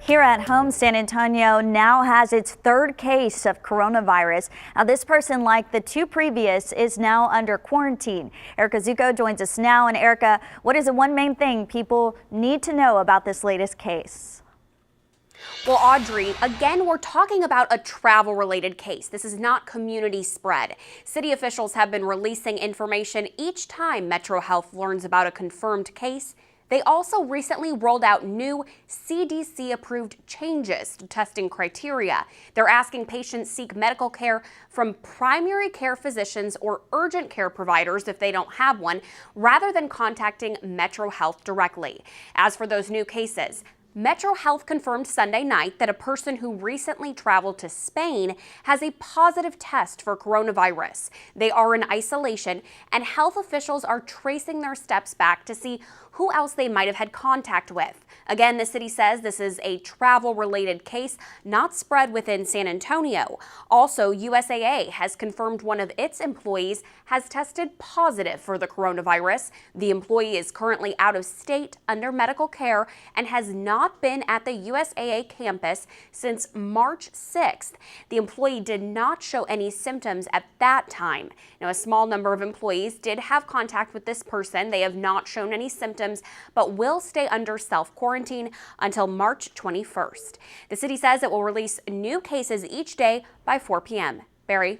Here at home, San Antonio now has its third case of coronavirus. Now, this person, like the two previous, is now under quarantine. Erica Zuko joins us now. And Erica, what is the one main thing people need to know about this latest case? Well, Audrey, again, we're talking about a travel-related case. This is not community spread. City officials have been releasing information each time Metro Health learns about a confirmed case. They also recently rolled out new CDC-approved changes to testing criteria. They're asking patients seek medical care from primary care physicians or urgent care providers if they don't have one, rather than contacting Metro Health directly. As for those new cases, Metro Health confirmed Sunday night that a person who recently traveled to Spain has a positive test for coronavirus. They are in isolation, and health officials are tracing their steps back to see who else they might have had contact with. Again, the city says this is a travel-related case, not spread within San Antonio. Also, USAA has confirmed one of its employees has tested positive for the coronavirus. The employee is currently out of state under medical care and has not been at the USAA campus since March 6th. The employee did not show any symptoms at that time. Now, a small number of employees did have contact with this person. They have not shown any symptoms, but will stay under self-quarantine until March 21st. The city says it will release new cases each day by 4 p.m. Barry?